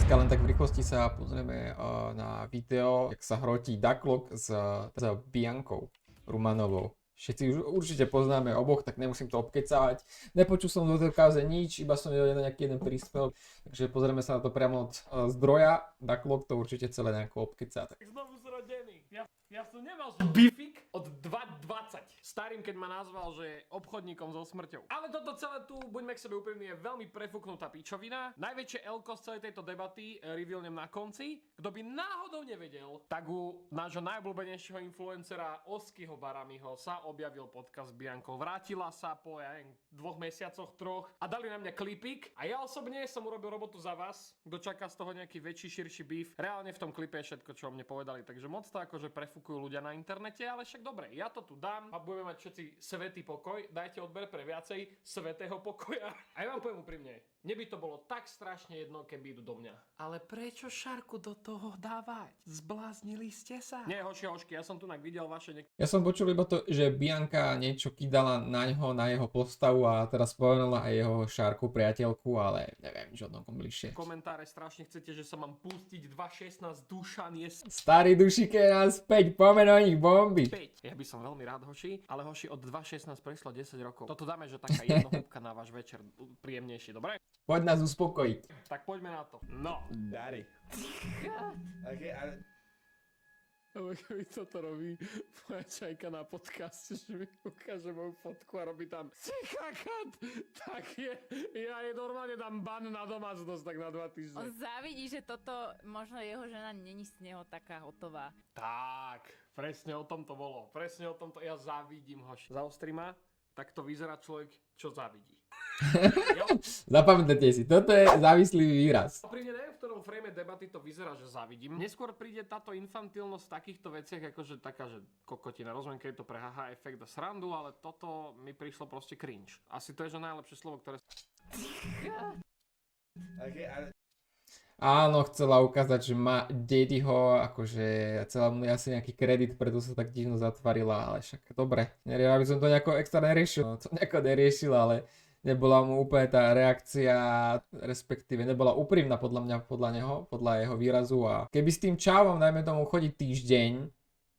Dneska len tak v rýchlosti sa pozrieme na video, jak sa hrotí Ducklock s Biankou Rumanovou. Všetci už určite poznáme oboch, tak nemusím to obkecávať. Nepočul som do tej kauze nič, iba som videl nejaký jeden príspevok, takže pozrieme sa na to priamo od zdroja. Ducklock to určite celé nejako obkecá. Znovu zrodený. Ja som nemal bifik od 2.20. Starým, keď ma nazval, že obchodníkom so smrťou. Ale toto celé tu, buďme k sebe úprimní, je veľmi prefúknutá pičovina. Najväčšie elko z celej tejto debaty revealnem na konci. Kto by náhodou nevedel, tak u nášho najobľúbenejšieho influencera Oskyho Baramiho sa objavil podcast s Biankou. Vrátila sa po 2 mesiacoch, 3 a dali na mňa klipik. A ja osobne som urobil robotu za vás. Kto čaká z toho nejaký väčší, širší beef. Reálne v tom klipe je všetko, čo o mne povedali. Takže moc to akože prefúkujú ľudia na internete, ale však dobre, ja to tu dám a budeme mať všetci svätý pokoj. Dajte odber pre viacej svätého pokoja. A ja vám poviem úprimne, mne by to bolo tak strašne jedno, keby idú do mňa. Ale prečo Šarku do toho dávať? Zbláznili ste sa? Nie, hošky, ja som tu videl vaše Ja som počul iba to, že Bianka niečo kydala na ňo, na jeho postavu a teraz spomenula aj jeho Šarku priateľku, ale neviem nič o tom bližšie. komentáre. Strašne chcete, že sa mám pustiť 2.16 Dušan je Starý dušike nás späť, pomeň o nich bomby. 5. Ja by som veľmi rád, hoši, ale hoši od 2.16 prešlo 10 rokov. Toto dáme, že taká jednohúbka na váš večer príjemnejší, dobre? Poď nás uspokojiť. Tak poďme na to. No. Daddy. Okay, Keby toto robí moja čajka na podcaste, že mi ukáže moju fotku a robí tam cichakat, tak ja jej normálne dám ban na domácnosť tak na 2 týždne. On závidí, že toto, možno jeho žena není z neho taká hotová. Tak, presne o tom to bolo. Presne o tom to, ja závidím hoši. Zaostri ma, tak to vyzerá človek, čo závidí. Zapamätajte si, toto je závislý výraz. Pri mne neviem, v ktorom frame debaty to vyzerá, že závidím. Neskôr príde táto infantilnosť v takýchto veciach, akože taká, že kokotina. Rozumiem, keď je to pre haha efekt a srandu, ale toto mi prišlo proste cringe. Asi to je, že najlepšie slovo, ktoré... Áno, chcela ukázať, že má Daddyho, akože chcela mu asi nejaký kredit, preto sa tak divno zatvarila, ale však dobre. Neviem, aby som to nejako extra neriešil, to nejako neriešil, ale nebola mu úplne tá reakcia, respektíve nebola úprimná podľa mňa, podľa neho, podľa jeho výrazu a keby s tým čavom, dajme tomu, chodí týždeň,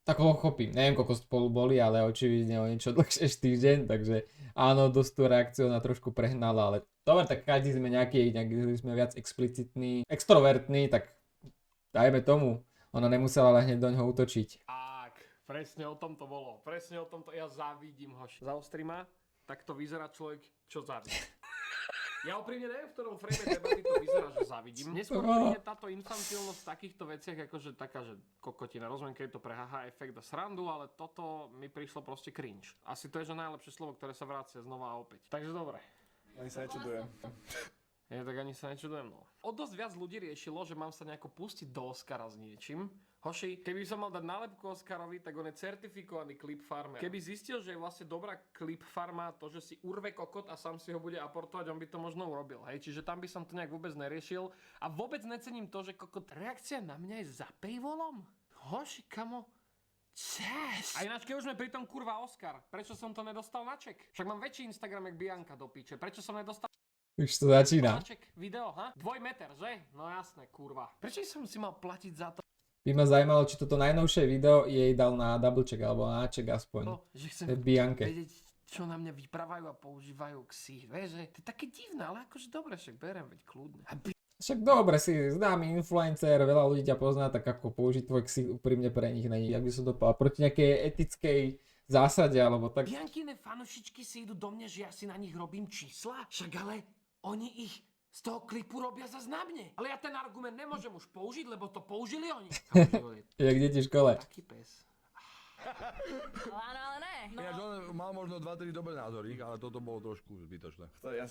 tak ho chopím. Neviem, koľko spolu boli, ale očividne o niečo dlhšie týždeň, takže áno, dosť tú reakciu na trošku prehnala, ale dobre, tak každý sme nejaký sme viac explicitní, extrovertní, tak dajme tomu, ona nemusela ale hneď do ňoho útočiť. Tak, presne o tom to bolo. Presne o tom to, ja závidím hoši. Zaostri ma, tak to vyzerá človek, čo závidí. Ja úprimne neviem, v ktorom frame debaty to vyzerá, že závidím. Neskôr príde táto infantilnosť v takýchto veciach, akože taká, že kokotina. Rozumiem, keď je to pre haha efekt a srandu, ale toto mi prišlo proste cringe. Asi to je, že najlepšie slovo, ktoré sa vracia znova a opäť. Takže dobre. Ani sa nečudujem. Ja tak ani sa nečudujem, no. O dosť viac ľudí riešilo, že mám sa nejako pustiť do Oscara s niečím. Hoši, keby som mal dať nálepku Oscarovi, tak on je certifikovaný clip farmer. Keby zistil, že je vlastne dobrá clip farma, to, že si urve kokot a sám si ho bude aportovať, on by to možno urobil, hej. Čiže tam by som to nejak vôbec neriešil. A vôbec necením to, že kokot, reakcia na mňa je za paywallom? Hoši, kamo, čes. A ináč, keď už sme pri tom kurva Oscar, prečo som to nedostal na ček? Však mám väčší Instagram, jak Bianka do piče. Prečo som nedostal Už to začína. na ček video, ha? 2 meter, že? No jasné, kurva. Prečo som si mal platiť za to? By ma zaujímalo, či toto najnovšie video jej dal na double check, alebo na check aspoň. Že chcem Bianke. vedieť, čo na mňa vyprávajú a používajú ksich. Vieš, že to je také divné, ale akože dobre, však berem, veď kľudne. Však dobre, si známy influencer, veľa ľudí ťa pozná, tak ako použiť tvoj ksich úprimne pre nich není. Jak by som to povedal, proti nejakej etickej zásade, alebo tak. Biankine fanušičky si idú do mňa, že ja si na nich robím čísla? Však ale oni ich z toho klipu robia zas na mne. Ale ja ten argument nemôžem už použiť, lebo to použili oni. Jak deti v škole. Taký pes. Áno, ale ne. No. Ináč on mal možno 2-3 dobré názory, ale toto bolo trošku zbytočné. To ja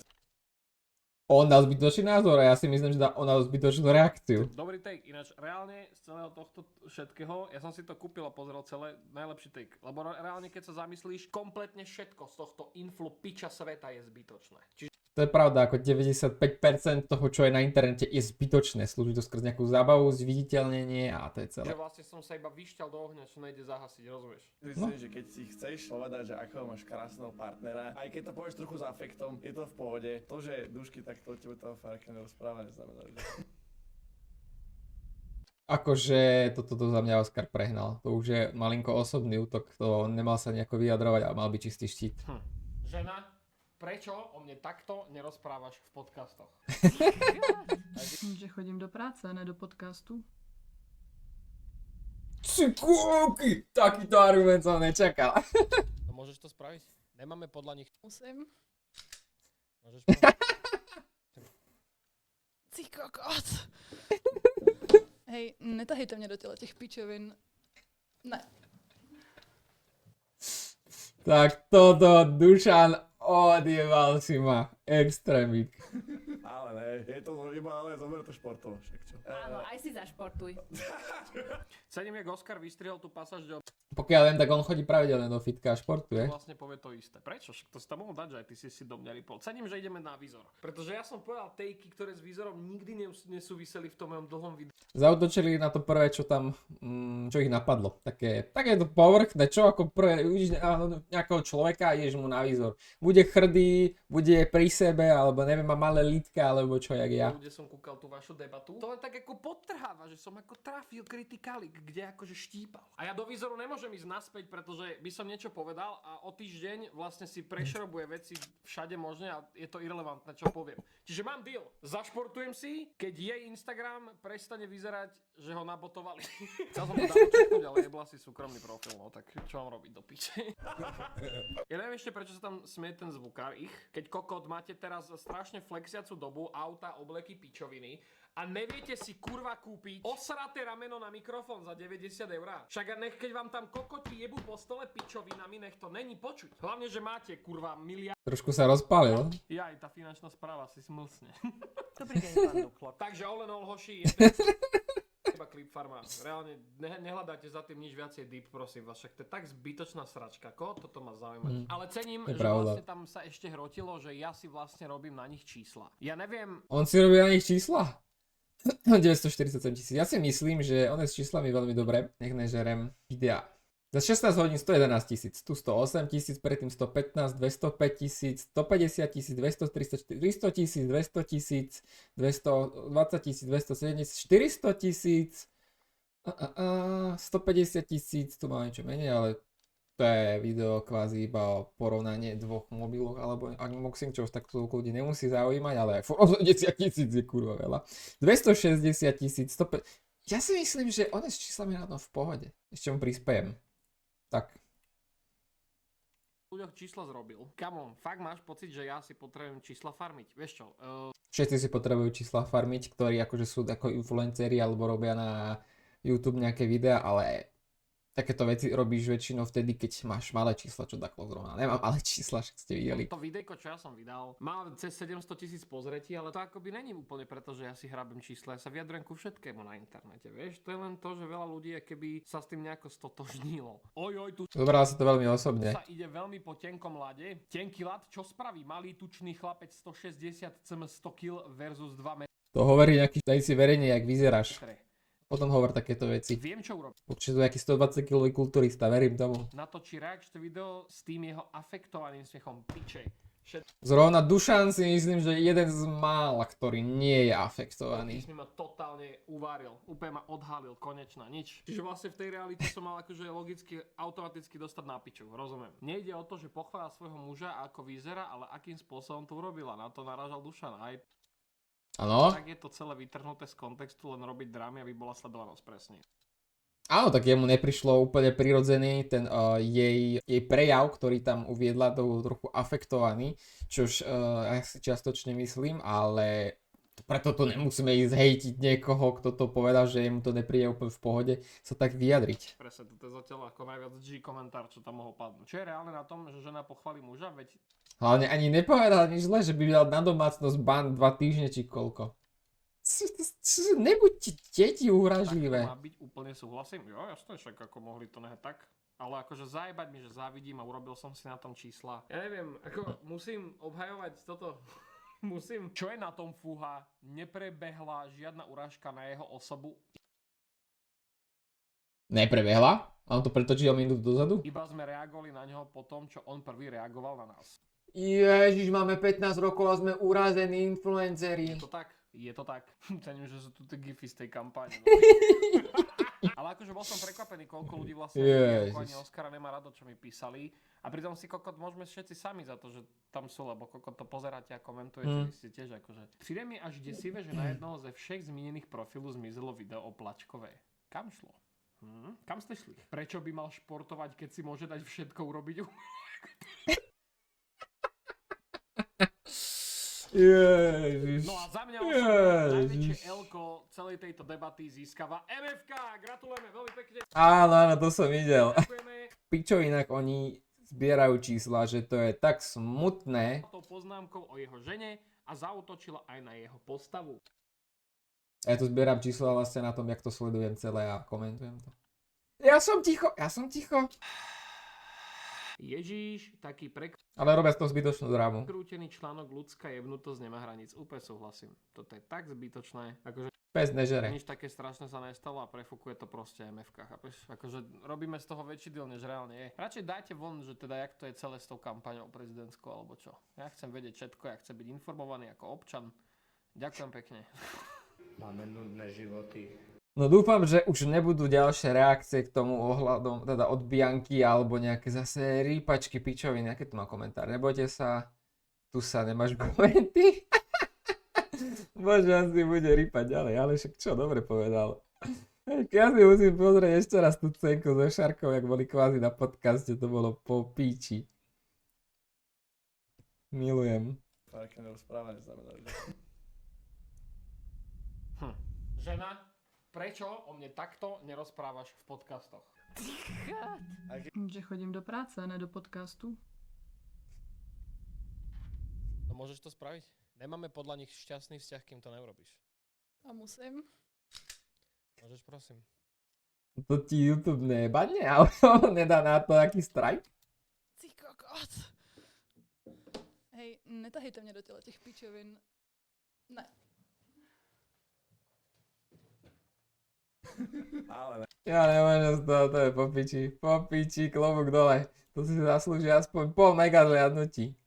On dal zbytočný názor a ja si myslím, že on dal zbytočnú reakciu. Dobrý take, ináč reálne z celého tohto všetkého, ja som si to kúpil a pozrel celé, najlepší take. Lebo reálne keď sa zamyslíš, kompletne všetko z tohto influ piča sveta je zbytočné. Čiže To je pravda, ako 95% toho, čo je na internete, je zbytočné. Slúži to skrz nejakú zábavu, zviditeľnenie a to je celé. že vlastne som sa iba vyšťal do ohňa, čo nejde zahasiť, rozumieš? myslím, že keď si chceš povedať, že akého máš krásneho partnera, aj keď to povieš trochu s afektom, je to v pohode. To, že dušky takto od teba toho farka nerozpráva, neznamená, že... Akože toto za mňa Oscar prehnal. To už je malinko osobný útok, to nemal sa nejako vyjadrovať, ale mal by čistý štít. Žena, prečo o mne takto nerozprávaš v podcastoch? Že chodím do práce, ne do podcastu. Ty kúky! Takýto argument som nečakal. No môžeš to spraviť? Nemáme podľa nich... Musím. Môžeš Ty kokot. Hej, netahejte mě do těch pičovin. Ne. Tak toto, Dušan, odjebal si ma. Extrémik. Ale ne, je to iba, ale zober to športovo, však čo. Áno, aj si zašportuj. Cením, jak Oscar vystrihol tú pasáž, že Pokiaľ viem, tak on chodí pravidelne do fitka a športuje. vlastne povie to isté. Prečo? Však to si tam mohol dať, že aj ty si do mňa ripol. Cením, že ideme na výzor. Pretože ja som povedal tejky, ktoré s výzorom nikdy nesúviseli v tom mojom dlhom videu. Zautočili na to prvé, čo tam, čo ich napadlo. Také to povrchné, čo ako prvé, vidíš nejakého človeka a ideš mu na výzor. Bude chrdý, bude pri sebe, alebo neviem, má malé lítka, alebo čo, jak ja. Ľudia som kúkal tú vašu debatu. To len tak ako podtrháva, že som ako trafil kritikalik, kde akože štípal. A ja do výzoru nemôžem ísť naspäť, pretože by som niečo povedal a o týždeň vlastne si prešrobuje veci všade možne a je to irelevantné, čo poviem. Čiže mám deal. Zašportujem si, keď jej Instagram prestane vyzerať, že ho nabotovali. Chcel som to dať, ale nebola si súkromný profil, no tak čo mám robiť do piče. Ja neviem ešte, prečo sa tam smie ten zvukár ich, keď kokot máte teraz strašne flexiacu dobu, auta, obleky, pičoviny a neviete si kurva kúpiť osraté rameno na mikrofón za 90 €. Však nech keď vám tam kokoti jebú po stole pičovinami, nech to není počuť. Hlavne, že máte kurva miliard. Trošku sa rozpálil. Ja aj tá finančná správa si smlsne. Dobrý deň, pán Duklok. Takže all in all, hoši, je to iba Clip Farma. Reálne nehľadáte za tým nič viacej deep, prosím vás. Však to je tak zbytočná sračka. Koho toto má zaujímať? Ale cením, je že pravda. vlastne tam sa ešte hrotilo, že ja si vlastne robím na nich čísla. Ja neviem, On si robí na nich čísla? 947 000. Ja si myslím, že on je s číslami veľmi dobré. Nech nežerem videa. Za 16 hodín 111 000, tu 108 000, predtým 115, 205 000, 150 000, 200 000, 300 000, 200 000, 220 000, 270 000, 400 000, 150 000, tu má niečo menej, ale to je video kvázi iba o porovnanie dvoch mobilov, alebo unboxing, čo už tak toľko ľudí nemusí zaujímať, ale aj 80 000 je kurva veľa. 260 000, 150... Ja si myslím, že on je s číslami na tom v pohode. Ešte mu prispejem. Tak. ľuďoch čísla zrobil. Come on, fakt máš pocit, že ja si potrebujem čísla farmiť? Vieš čo? Všetci si potrebujú čísla farmiť, ktorí akože sú ako influenceri alebo robia na YouTube nejaké videá, ale takéto veci robíš väčšinou vtedy, keď máš malé čísla, čo takto zrovna. Nemám malé čísla, však ste videli. To videjko, čo ja som vydal, má cez 700 000 pozretí, ale to akoby není úplne preto, že ja si hrabem čísla, ja sa vyjadrujem ku všetkému na internete, vieš? To je len to, že veľa ľudí keby sa s tým nejako stotožnilo. Oj, tu Zobrala si to veľmi osobne. sa ide veľmi po tenkom lade. Tenký lad, čo spraví? Malý tučný chlapec 160 cm 100 kg versus 2 metre. To hovorí nejaký, daj si verejne, jak vyzeráš. Potom hovor takéto veci. Viem, čo urobí. Určite to nejaký 120 kg kulturista, verím tomu. Natočí reakčné video s tým jeho afektovaným smiechom. Piče. Zrovna Dušan si myslím, že je jeden z mála, ktorý nie je afektovaný. Ty si ma totálne uváril. Úplne ma odhalil, konečná, nič. Čiže vlastne v tej realite som mal akože logicky automaticky dostať na piču, rozumiem. Nejde o to, že pochvála svojho muža, ako vyzerá, ale akým spôsobom to urobila. Na to narážal Dušan. Aj Áno? tak je to celé vytrhnuté z kontextu, len robiť drámy, aby bola sledovanosť presne. Áno, tak jemu neprišlo úplne prirodzený ten jej prejav, ktorý tam uviedla, to bol trochu afektovaný, čož ja si čiastočne myslím, ale preto tu nemusíme ísť hejtiť niekoho, kto to povedal, že jemu to nepríde úplne v pohode, sa tak vyjadriť. Presne, to je zatiaľ ako najviac G komentár, čo tam mohol padnúť. Čo je reálne na tom, že žena pochváli muža, veď... Hlavne ani nepovedal nič zle, že by dal na domácnosť ban 2 týždne či koľko. Nebuďte deti Tak uražlivé. to má byť, úplne súhlasím. Jo, jasne, však ako mohli to nehať tak. Ale akože zajebať mi, že závidím a urobil som si na tom čísla. Ja neviem, ako musím obhajovať toto. Musím. Čo je na tom fúha? Neprebehla žiadna urážka na jeho osobu. Neprebehla? On to pretočil minútu dozadu? Iba sme reagovali na neho po tom, čo on prvý reagoval na nás. Ježiš, máme 15 rokov a sme urazení influenceri. Je to tak. Je to tak. Cením, že sú tu tie gify z tej kampane. No. Ale akože bol som prekvapený, koľko ľudí vlastne ani Oscara nemá rado, čo mi písali. A pritom si kokot môžeme všetci sami za to, že tam sú, lebo kokot to pozeráte a komentujete, si tiež akože. Přijde mi až desivé, že na jednoho ze všech zmínených profilů zmizelo video o Plačkové. Kam šlo? Kam ste šli? Prečo by mal športovať, keď si môže dať všetko urobiť? Ježiš. No a za mňa osobne najväčšie L-ko celej tejto debaty získava MFK. Gratulujeme veľmi pekne. Áno, to som videl. Ďakujeme. Pičo, inak oni zbierajú čísla, že to je tak smutné. Tou poznámkou o jeho žene a zaútočila aj na jeho postavu. Ja tu zbieram čísla vlastne na tom, jak to sledujem celé a komentujem to. Ja som ticho. Ježíš, taký Ale robia z toho zbytočnú drámu. prekrútený článok ľudská jebnutosť nemá hraníc. Úplne súhlasím. Toto je tak zbytočné. Akože Pes nežere. nič také strašné sa nestalo a prefukuje to proste MFK, chápeš? Akože robíme z toho väčší deal, než reálne je. Radšej dajte von, že teda jak to je celé s tou kampaňou prezidentskou alebo čo. Ja chcem vedieť všetko, ja chcem byť informovaný ako občan. Ďakujem pekne. Máme nudné životy. No dúfam, že už nebudú ďalšie reakcie k tomu ohľadom, teda od Bianky alebo nejaké zase rýpačky, pičoviny. Aký tu má komentár? Nebojte sa, tu sa nemáš komenty. Bože, on si bude rýpať ďalej, ale však čo, dobre povedal. Ja si musím pozrieť ešte raz tú scénku so Šarkou, jak boli kvázi na podcaste, to bolo po píči. Milujem. Také nerozprávanie znamená, že... Žena, prečo o mne takto nerozprávaš v podcastoch? Že chodím do práce, ne do podcastu. No môžeš to spraviť? Nemáme podľa nich šťastný vzťah, kým to neurobíš. A musím. Môžeš, prosím. To ti YouTube nejebadne, ale nedá na to aký strajk? Ty kokot. Hej, netahejte mě do těch pičovin. Ne. Ale ne. Ja nemôžem z toho, to je po piči, klobúk dole. To si zaslúži aspoň pol mega zliadnutí.